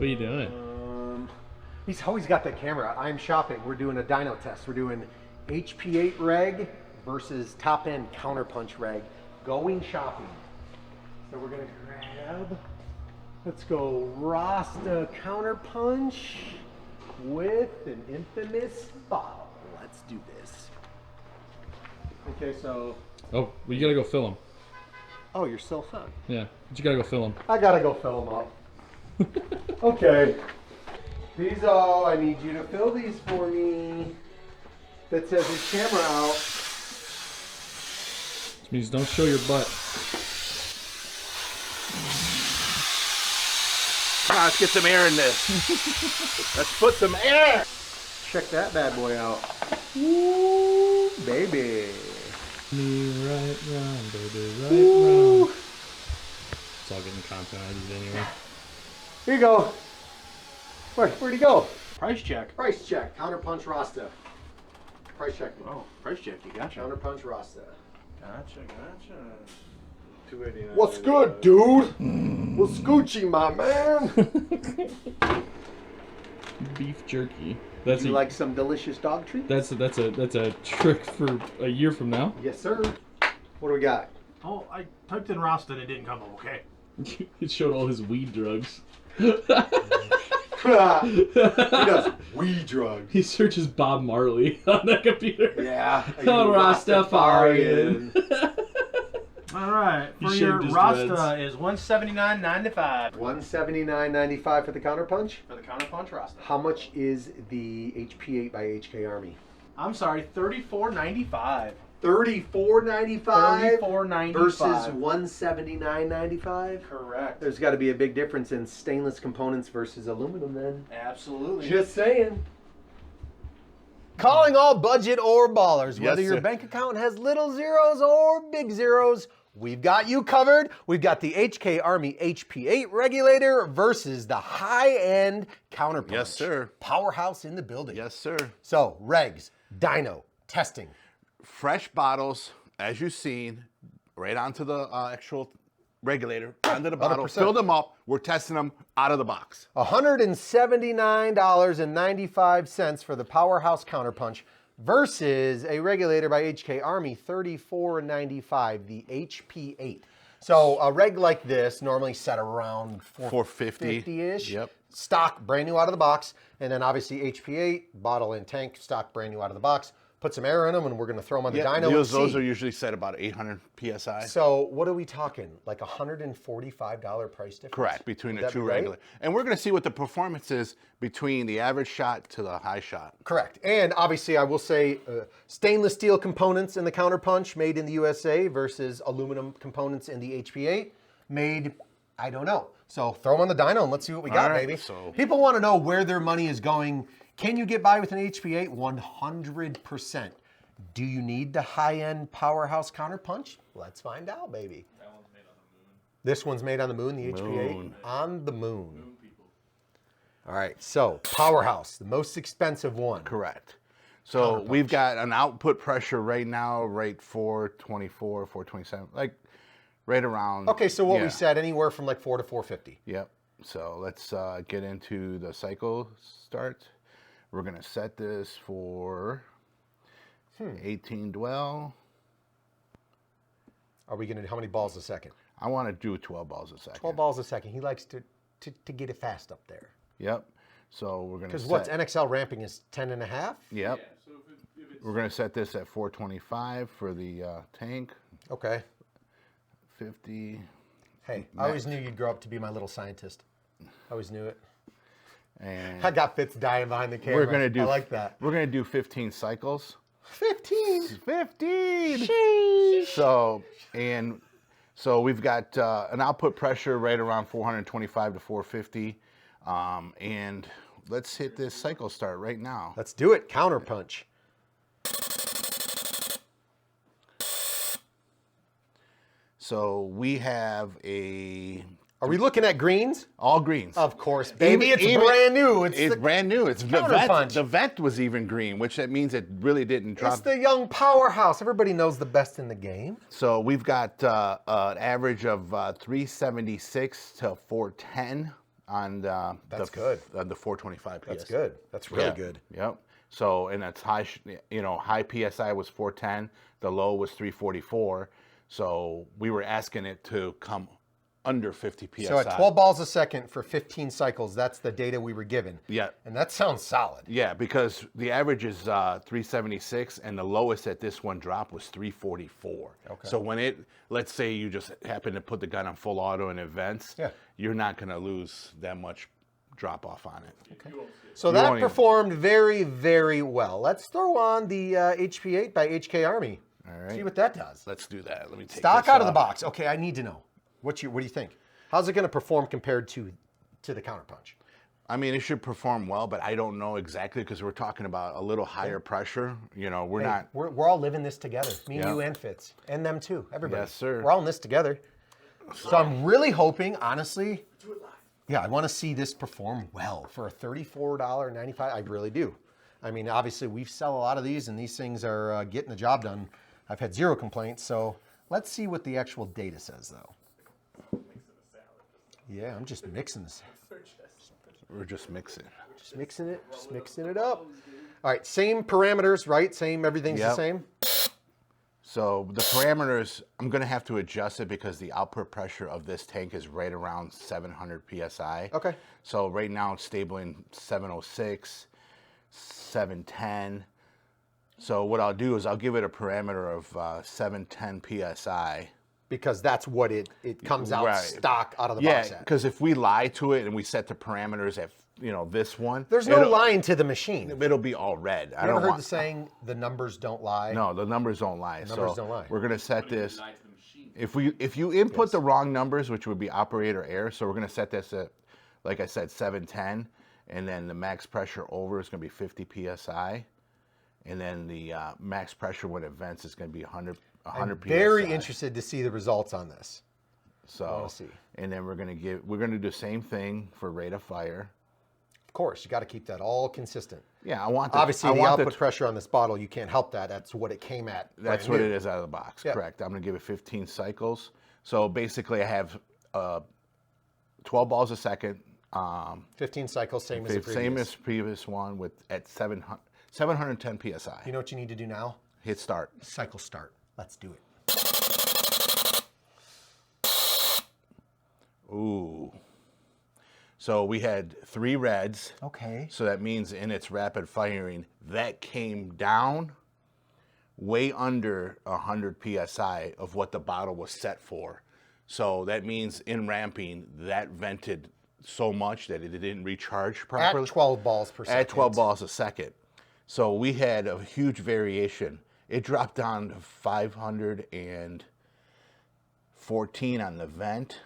What are you doing? He's always got the camera. I'm shopping. We're doing a dyno test. We're doing HP8 reg versus top-end counterpunch reg. Going shopping. So we're gonna grab, let's go Rasta Counterpunch with an infamous bottle. Let's do this. Okay, so. Oh, well, you gotta go fill them. Oh, you're still on. Yeah, but you gotta go fill them. I gotta go fill them up. Okay. Pizzo, I need you to fill these for me. That says his camera out. Which means don't show your butt. Let's get some air in this. Let's put some air. Check that bad boy out. Woo, baby. Me right round, baby, right round. It's all getting content edited anyway. Here you go. Where'd he go? Price check. Price check. Counterpunch Rasta. Price check. Oh, price check. You gotcha. Counterpunch Rasta. Gotcha. $289. What's good, dude? What's Gucci, my man? Beef jerky. That's you like some delicious dog treats? That's a trick for a year from now. Yes, sir. What do we got? Oh, I typed in Rasta and it didn't come up, okay? It showed all his weed drugs. He does weed drugs. He searches Bob Marley on that computer. Yeah. Oh, Rastafarian. All right, He for your shaved his Rasta dreads. is $179.95. $179.95 for the counterpunch. For the Counterpunch Rasta. How much is the HP8 by HK Army? I'm sorry, $34.95. $34.95 $34.95 versus $179.95. Correct. There's got to be a big difference in stainless components versus aluminum then. Absolutely. Just saying. Calling all budget or ballers, whether Yes, your sir. bank account has little zeros or big zeros, we've got you covered. We've got the HK Army HP8 regulator versus the high-end counterpunch. Yes, sir. Powerhouse in the building. Yes, sir. So, regs, dyno, testing. Fresh bottles, as you've seen, right onto the actual regulator, onto the bottle. 100%. Fill them up. We're testing them out of the box. $179.95 for the Powerhouse Counterpunch versus a regulator by HK Army, $34.95, the HP8. So a reg like this normally set around $450-ish. Yep. Stock, brand new out of the box. And then obviously HP8, bottle and tank, stock, brand new out of the box. Put some air in them and we're gonna throw them on the dyno and Those see. are usually set about 800 PSI. So what are we talking? Like $145 price difference? Correct, between Would the that two be right? regular. And we're going to see what the performance is between the average shot to the high shot. Correct. And obviously I will say stainless steel components in the Counterpunch made in the USA versus aluminum components in the HP8 made, I don't know. So throw them on the dyno and let's see what we got, right, baby. so- People want to know where their money is going. Can you get by with an HP8? 100%. Do you need the high-end Powerhouse Counterpunch? Let's find out, baby. That one's made on the moon. This one's made on the moon, the HP8 Moon. on the moon. All right, so Powerhouse, the most expensive one. Correct. So we've got an output pressure right now, right 424, 427, like right around. Okay, so what yeah. we said, anywhere from like 4 to 450. Yep. So let's get into the cycle start. We're going to set this for 18 dwell. Are we gonna, how many balls a second? I want to do 12 balls a second. 12 balls a second. He likes to get it fast up there. Yep. So we're going to Because what's NXL ramping is 10 and a half? Yep. Yeah, so if it's We're going to set this at 425 for the tank. Okay. 50. Hey, I always knew you'd grow up to be my little scientist. I always knew it. And I got Fitz dying behind the camera. we're going to do I like that. We're going to do 15 cycles. 15. 15. So we've got an output pressure right around 425 to 450. And let's hit this cycle start right now. Let's do it. Counterpunch. So we have a Are we looking at greens? all greens. Of course, baby. It's Even- brand new. It's the, brand new. It's the Counterpunch. vent. The vent was even green, which that means it really didn't drop. It's the young Powerhouse. Everybody knows the best in the game. So we've got an average of 376 to 410 on the That's good. on the 425 PSI. That's good. That's really good. Yep. So, and that's high, high PSI was 410, the low was 344. So we were asking it to come under 50 PSI. So at 12 balls a second for 15 cycles, that's the data we were given. Yeah. And that sounds solid. Yeah, because the average is 376 and the lowest at this one drop was 344. Okay. So when let's say you just happen to put the gun on full auto in events, you're not going to lose that much drop off on it. Okay. So that performed very, very well. Let's throw on the HP8 by HK Army. All right. See what that does. Let's do that. Let me take Stock this out of the off. box. Okay, I need to know. What do you think? How's it going to perform compared to the Counterpunch? I mean, it should perform well, but I don't know exactly because we're talking about a little higher pressure. We're all living this together. Me and you and Fitz. And them too. Everybody. Yes, sir. We're all in this together. So I'm really hoping, honestly, I want to see this perform well for a $34.95. I really do. I mean, obviously, we sell a lot of these, and these things are getting the job done. I've had zero complaints, so let's see what the actual data says, though. Yeah, I'm just mixing this. We're just mixing. Just mixing it up. All right, same parameters, right? Same, everything's the same? So the parameters, I'm going to have to adjust it because the output pressure of this tank is right around 700 PSI. Okay. So right now it's stabling 706, 710. So what I'll do is I'll give it a parameter of 710 PSI. Because that's what it comes out stock out of the box Yeah, at. because if we lie to it and we set the parameters at this one, There's no lying to the machine. it'll be all red. You ever heard the saying, the numbers don't lie? No, the numbers don't lie. The numbers don't lie. We're gonna set this. If you input the wrong numbers, which would be operator error, so we're gonna set this at, like I said, 710, and then the max pressure over is gonna be 50 PSI, and then the max pressure when it vents is gonna be 100 I'm PSI. very interested to see the results on this. So, and then we're gonna do the same thing for rate of fire. Of course, you got to keep that all consistent. Yeah, the output pressure on this bottle, you can't help that. That's what it came at. That's what it is out of the box, correct. I'm going to give it 15 cycles. So basically I have 12 balls a second. 15 cycles, same as the previous. Same as the previous one at 710 PSI. You know what you need to do now? Hit start. Cycle start. Let's do it. Ooh. So we had 3 reds. Okay. So that means in its rapid firing, that came down way under 100 PSI of what the bottle was set for. So that means in ramping, that vented so much that it didn't recharge properly. At 12 balls per second. At 12 balls a second. So we had a huge variation. It dropped down to 514 on the vent,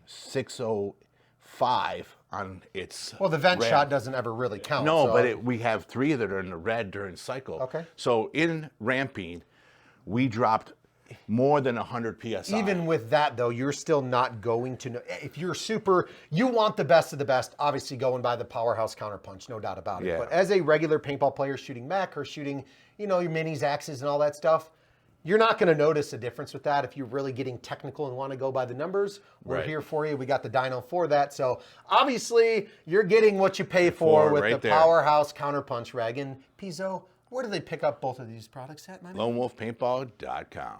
605 on its Well, the vent red. shot doesn't ever really count. No, so. but we have 3 that are in the red during cycle. Okay. So in ramping, we dropped more than 100 PSI. Even with that, though, you're still not going to know. If you're you want the best of the best, obviously going by the Powerhouse Counter-punch, no doubt about it. Yeah. But as a regular paintball player shooting mech or shooting, your minis, axes, and all that stuff, you're not going to notice a difference with that if you're really getting technical and want to go by the numbers. We're here for you. We got the dyno for that. So obviously, you're getting what you pay for with the Powerhouse Counter-punch Reg. And Pizzo, where do they pick up both of these products at, my man? LoneWolfPaintball.com.